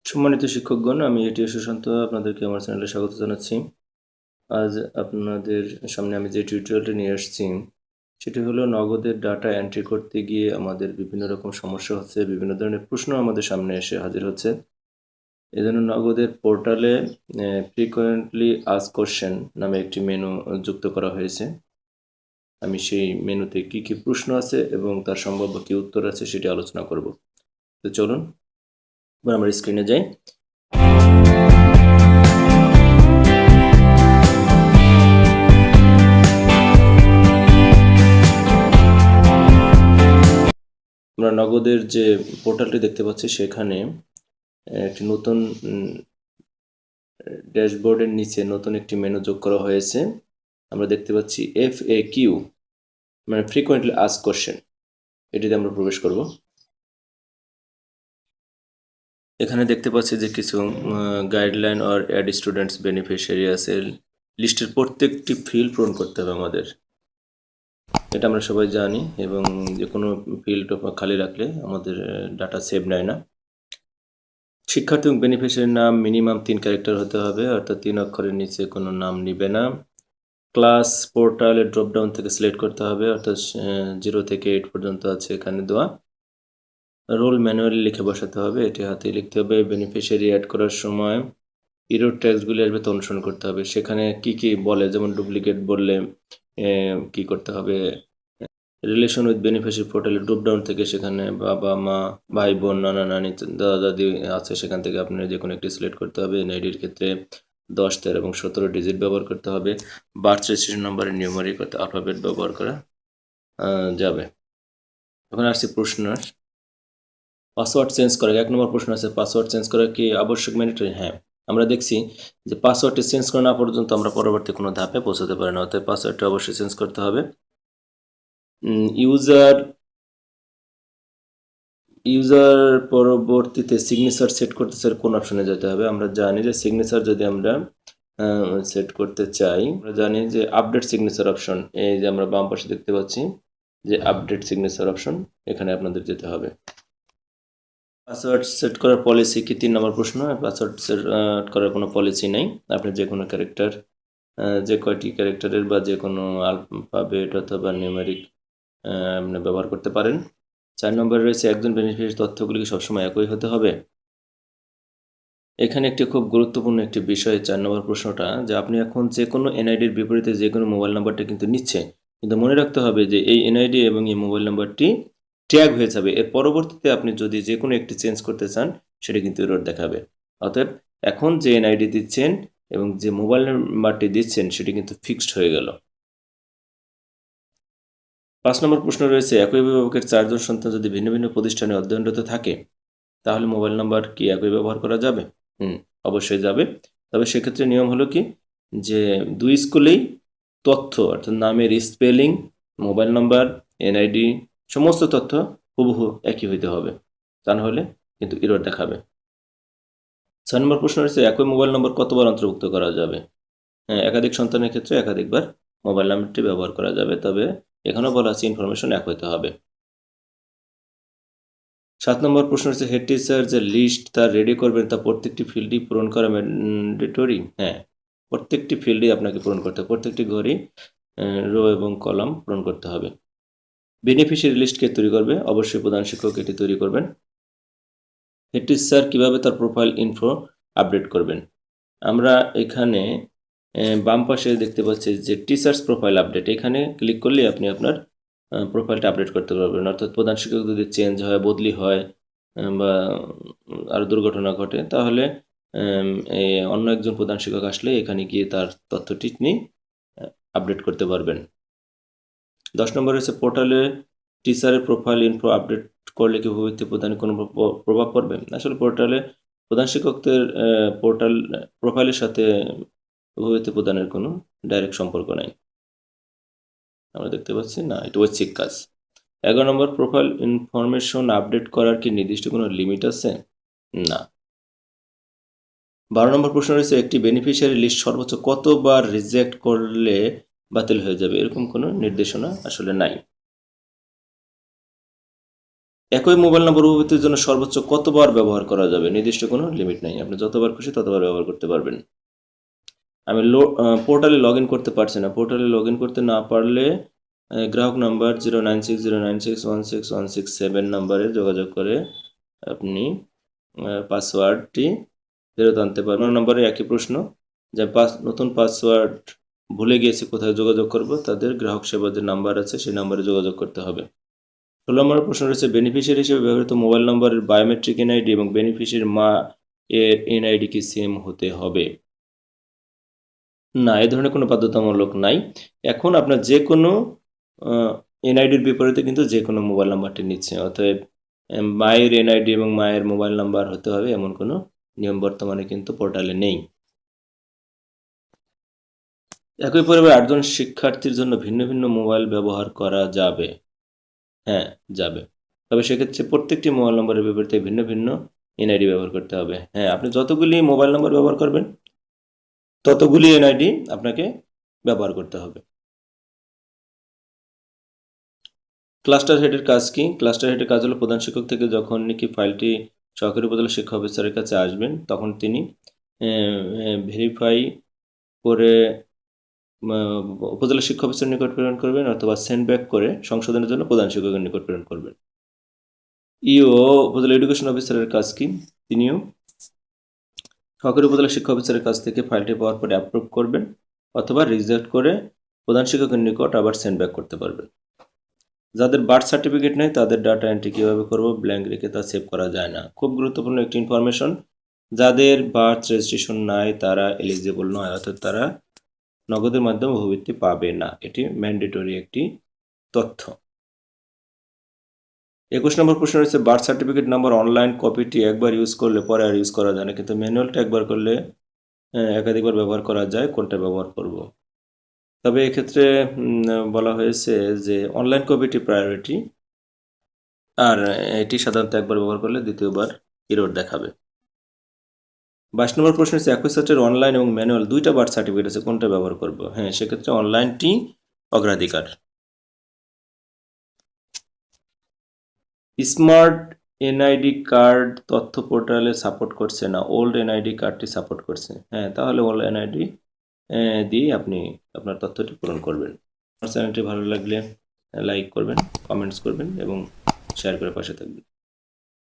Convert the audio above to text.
সম্মানিত শিক্ষকগণ, আমি এটি সুশান্ত আপনাদেরকে আমার চ্যানেলে স্বাগত জানাচ্ছি। আজ আপনাদের সামনে আমি যে টিউটোরিয়ালটি নিয়ে আসছি সেটি হলো নগদের ডাটা এন্ট্রি করতে গিয়ে আমাদের বিভিন্ন রকম সমস্যা হচ্ছে, বিভিন্ন ধরনের প্রশ্ন আমাদের সামনে এসে হাজির হচ্ছে। এজন্য নগদের পোর্টালে ফ্রিকোয়েন্টলি আস্কড কোশ্চেন নামে একটি মেনু যুক্ত করা হয়েছে। আমি সেই মেনুতে কি কি প্রশ্ন আছে এবং তার সম্ভাব্য কি উত্তর আছে সেটি আলোচনা করব। তো চলুন এবার আমরা স্ক্রিনে যাই। আমরা নগদের যে পোর্টালটি দেখতে পাচ্ছি সেখানে একটি নতুন ড্যাশবোর্ডের নিচে নতুন একটি মেনু যোগ করা হয়েছে। আমরা দেখতে পাচ্ছি FAQ, মানে ফ্রিকোয়েন্টলি আস্কড কোশ্চেন। এটিতে আমরা প্রবেশ করব। এখানে দেখতে পাচ্ছি যে কিছু গাইডলাইন আর অ্যাড স্টুডেন্টস বেনিফিশিয়ারি আছে। লিস্টের প্রত্যেকটি ফিল্ড পূরণ করতে হবে আমাদের, এটা আমরা সবাই জানি, এবং যে কোনো ফিল্ড খালি রাখলে আমাদের ডাটা সেভ নেয় না। শিক্ষার্থী এবং বেনিফিশিয়ারির নাম মিনিমাম 3 ক্যারেক্টার হতে হবে, অর্থাৎ 3 অক্ষরের নিচে কোনো নাম নিবে না। ক্লাস পোর্টালের ড্রপডাউন থেকে সিলেক্ট করতে হবে, অর্থাৎ 0 থেকে 8 পর্যন্ত আছে এখানে দেওয়া। রোল ম্যানুয়ালি লিখে বসাতে হবে, এটি হাতে লিখতে হবে। বেনিফিশিয়ারি অ্যাড করার সময় ইরর ট্যাক্সগুলি আসবে তো অনুসরণ করতে হবে। সেখানে কি কি বলে, যেমন ডুপ্লিকেট বললে কি করতে হবে। রিলেশন উইথ বেনিফিশিয়ারি পোর্টালের ড্রপডাউন থেকে সেখানে বাবা মা, ভাই বোন, নানা নানি, দাদা দাদি আছে, সেখান থেকে আপনার যে কোনো একটি সিলেক্ট করতে হবে। এনআইডির ক্ষেত্রে 10, 13 এবং 17 ডিজিট ব্যবহার করতে হবে। বার্থ রেজিস্ট্রেশন নম্বরের নিউমারিক অর্থাৎ আলফাবেট ব্যবহার করা যাবে। এখন আসছি প্রশ্ন। পাসওয়ার্ড চেঞ্জ করা, 1 নম্বর প্রশ্ন আছে, পাসওয়ার্ড চেঞ্জ করা কি আবশ্যক, ম্যান্ডেটরি? হ্যাঁ, আমরা দেখছি যে পাসওয়ার্ডটি চেঞ্জ করা না পর্যন্ত আমরা পরবর্তী কোনো ধাপে পৌঁছাতে পারি না, অর্থাৎ পাসওয়ার্ডটা অবশ্যই চেঞ্জ করতে হবে। ইউজার পরবর্তীতে সিগনেচার সেট করতে চাই কোন অপশনে যেতে হবে? আমরা জানি যে সিগনেচার যদি আমরা সেট করতে চাই, আমরা জানি যে আপডেট সিগনেচার অপশন, এই যে আমরা বাম পাশে দেখতে পাচ্ছি যে আপডেট সিগনেচার অপশন, এখানে আপনাদের যেতে হবে। পাসওয়ার্ড সেট করার পলিসি কি? 3 নম্বর প্রশ্ন। পাসওয়ার্ড সেট করার কোনো পলিসি নেই, আপনি যে কোনো ক্যারেক্টার, যে কয়টি ক্যারেক্টারের বা যে কোনো আলফাবেট অথবা নিউমেরিক আপনি ব্যবহার করতে পারেন। 4 নম্বরে রয়েছে একজন বেনিফিশিয়ারির তথ্যগুলি কি সবসময় একই হতে হবে? এখানে একটি খুব গুরুত্বপূর্ণ একটি বিষয় 4 নম্বর প্রশ্নটা, যে আপনি এখন যে কোনো এনআইডির বিপরীতে যে কোনো মোবাইল নাম্বারটা কিন্তু নিচ্ছে, কিন্তু মনে রাখতে হবে যে এই এনআইডি এবং এই মোবাইল নাম্বারটি ট্যাগ হয়ে যাবে। এর পরবর্তীতে আপনি যদি যে কোনো একটি চেঞ্জ করতে চান সেটা কিন্তু এরর দেখাবে। অতএব এখন যে এনআইডি দিচ্ছেন এবং যে মোবাইল নাম্বারটি দিচ্ছেন সেটি কিন্তু ফিক্সড হয়ে গেল। 5 নম্বর প্রশ্ন রয়েছে, একই অভিভাবকের 4 জন সন্তান যদি ভিন্ন ভিন্ন প্রতিষ্ঠানে অধ্যয়নরত থাকে তাহলে মোবাইল নাম্বার কি একই ব্যবহার করা যাবে? অবশ্যই যাবে। তবে সেক্ষেত্রে নিয়ম হলো কি, যে 2 স্কুলেই তথ্য অর্থাৎ নামের স্পেলিং, মোবাইল নাম্বার, এনআইডি সমস্ত তথ্য হুবহু একই হইতে হবে, তা নাহলে কিন্তু এরর দেখাবে। 6 নম্বর প্রশ্ন রয়েছে, একই মোবাইল নম্বর কতবার অন্তর্ভুক্ত করা যাবে? হ্যাঁ, একাধিক সন্তানের ক্ষেত্রে একাধিকবার মোবাইল নাম্বারটি ব্যবহার করা যাবে, তবে এখানেও বলা আছে ইনফরমেশন এক হইতে হবে। 7 নম্বর প্রশ্ন হচ্ছে, হেড টিচার যে লিস্ট তার রেডি করবেন তা প্রত্যেকটি ফিল্ডই পূরণ করা ম্যান্ডেটরি? হ্যাঁ, প্রত্যেকটি ফিল্ডই আপনাকে পূরণ করতে হবে, প্রত্যেকটি ঘরেই রো এবং কলাম পূরণ করতে হবে। বেনিফিশিয়ারি লিস্ট কে তৈরি করবে? অবশ্যই প্রধান শিক্ষক এটি তৈরি করবেন। হেড টিচার কীভাবে তার প্রোফাইল ইনফো আপডেট করবেন? আমরা এখানে বাম পাশে দেখতে পাচ্ছি যে টিচার্স প্রোফাইল আপডেট, এখানে ক্লিক করলে আপনি আপনার প্রোফাইলটা আপডেট করতে পারবেন। অর্থাৎ প্রধান শিক্ষক যদি চেঞ্জ হয়, বদলি হয় বা আরও দুর্ঘটনা ঘটে, তাহলে অন্য একজন প্রধান শিক্ষক আসলে এখানে গিয়ে তার তথ্যটি তিনি আপডেট করতে পারবেন। 10 নম্বর হচ্ছে, পোর্টালে টিচারের প্রোফাইল ইনফো আপডেট করলে কি ভবিষ্যতে প্রদানে কোনো প্রভাব পড়বে? আসলে পোর্টালে প্রধান শিক্ষকদের প্রোফাইলের সাথে ভবিষ্যতে প্রদানের কোনো ডাইরেক্ট সম্পর্ক নাই, আমরা দেখতে পাচ্ছি না, এটা ঐচ্ছিক কাজ। 11 নম্বর, প্রোফাইল ইনফরমেশন আপডেট করার কি নির্দিষ্ট কোনো লিমিট আছে? না। 12 নম্বর প্রশ্ন রয়েছে, একটি বেনিফিশিয়ারি লিস্ট সর্বোচ্চ কতবার রিজেক্ট করলে বাতিল হয়ে যাবে? এরকম কোনো নির্দেশনা আসলে নাই। একই মোবাইল নাম্বার উপভোক্তার জন্য সর্বোচ্চ কতবার ব্যবহার করা যাবে? নির্দিষ্ট কোনো লিমিট নাই, আপনি যতবার খুশি ততবার ব্যবহার করতে পারবেন। আমি পোর্টালে লগ ইন করতে পারছি না। পোর্টালে লগ ইন করতে না পারলে গ্রাহক নাম্বার 09609616167 নাম্বারে যোগাযোগ করে আপনি পাসওয়ার্ডটি ফেরত আনতে পারবেন। নম্বরে একই প্রশ্ন, যে নতুন পাসওয়ার্ড ভুলে গিয়েছি, কোথায় যোগাযোগ করব? তাদের গ্রাহক সেবার যে নাম্বার আছে সেই নাম্বারে যোগাযোগ করতে হবে। 16 নম্বর প্রশ্ন রয়েছে, বেনিফিশিয়ারি হিসেবে ব্যবহৃত মোবাইল নম্বরের বায়োমেট্রিক এনআইডি এবং বেনিফিশিয়ারির মা এর এনআইডি কি সেম হতে হবে? না, এই ধরনের কোনো বাধ্যতামূলক নাই। এখন আপনার যে কোনো এনআইডির বিপরীতে কিন্তু যে কোনো মোবাইল নাম্বারটি নিচ্ছে, অতএব মায়ের এনআইডি এবং মায়ের মোবাইল নাম্বার হতে হবে এমন কোনো নিয়ম বর্তমানে কিন্তু পোর্টালে নেই। একই পরিবারে 8 জন শিক্ষার্থীর জন্য ভিন্ন ভিন্ন মোবাইল ব্যবহার করা যাবে? হ্যাঁ, যাবে। তবে সেক্ষেত্রে প্রত্যেকটি মোবাইল নম্বরের বিপরীতে ভিন্ন ভিন্ন এনআইডি ব্যবহার করতে হবে। হ্যাঁ, আপনি যতগুলি মোবাইল নম্বর ব্যবহার করবেন ততগুলি এনআইডি আপনাকে ব্যবহার করতে হবে। ক্লাস্টার হেডের কাজ কি? ক্লাস্টার হেডের কাজ হলো প্রধান শিক্ষক থেকে যখন নাকি ফাইলটি সহকারী উপজেলা শিক্ষা অফিসারের কাছে আসবেন, তখন তিনি ভেরিফাই করে উপজেলা শিক্ষা অফিসারের নিকট প্রেরণ করবেন, অথবা সেন্ড ব্যাক করে সংশোধনের জন্য প্রধান শিক্ষকের নিকট প্রেরণ করবেন। ইও উপজেলা এডুকেশন অফিসারের কাজ কি? তিনিও সহকারী উপজেলা শিক্ষা অফিসারের কাছ থেকে ফাইলটি পাওয়ার পরে অ্যাপ্রুভ করবেন, অথবা রিজেক্ট করে প্রধান শিক্ষকের নিকট আবার সেন্ড ব্যাক করতে পারবেন। যাদের বার্থ সার্টিফিকেট নেই তাদের ডাটা এন্ট্রি কীভাবে করবো? ব্ল্যাঙ্ক রেখে তা সেভ করা যায় না। খুব গুরুত্বপূর্ণ একটি ইনফরমেশন, যাদের বার্থ রেজিস্ট্রেশন নাই তারা এলিজিবল নয়, অর্থাৎ তারা নগদের মাধ্যমে অভিবৃত্তি পাবে না। এটি ম্যান্ডেটরি একটি তথ্য। 21 নম্বর প্রশ্ন রয়েছে, বার্থ সার্টিফিকেট নাম্বার অনলাইন কপিটি একবার ইউজ করলে পরে আর ইউজ করা যায় না, কিন্তু ম্যানুয়ালটা একবার করলে একাধিকবার ব্যবহার করা যায়, কোনটা ব্যবহার করব? তবে এক্ষেত্রে বলা হয়েছে যে অনলাইন কপিটি প্রায়োরিটি, আর এটি সাধারণত একবার ব্যবহার করলে দ্বিতীয়বার এরর দেখাবে। 22 নম্বর প্রশ্ন হচ্ছে, একই ছাত্রের অনলাইন এবং ম্যানুয়াল দুইটা বার্থ সার্টিফিকেট আছে, কোনটা ব্যবহার করব? হ্যাঁ, সেক্ষেত্রে অনলাইনটি অগ্রাধিকার। স্মার্ট এনআইডি কার্ড তথ্য পোর্টালে সাপোর্ট করছে না, ওল্ড এনআইডি কার্ডটি সাপোর্ট করছে। হ্যাঁ, তাহলে ওল্ড এনআইডি দিয়ে আপনি আপনার তথ্যটি পূরণ করবেন। আমার চ্যানেলটি ভালো লাগলে লাইক করবেন, কমেন্টস করবেন এবং শেয়ার করে পাশে থাকবেন।